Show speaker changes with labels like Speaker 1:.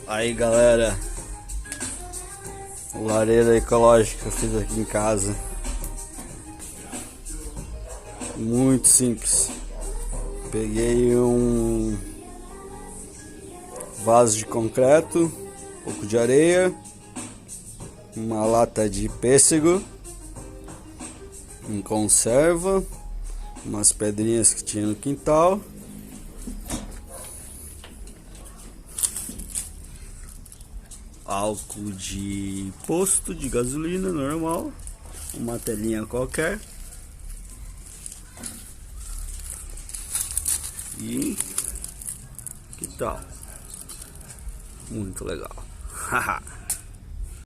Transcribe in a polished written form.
Speaker 1: Aí galera, lareira ecológica que eu fiz aqui em casa. Muito simples. Peguei um vaso de concreto, um pouco de areia, uma lata de pêssego em conserva, umas pedrinhas que tinha no quintal, álcool de posto de gasolina normal, uma telinha qualquer e que tal? Muito legal. Haha.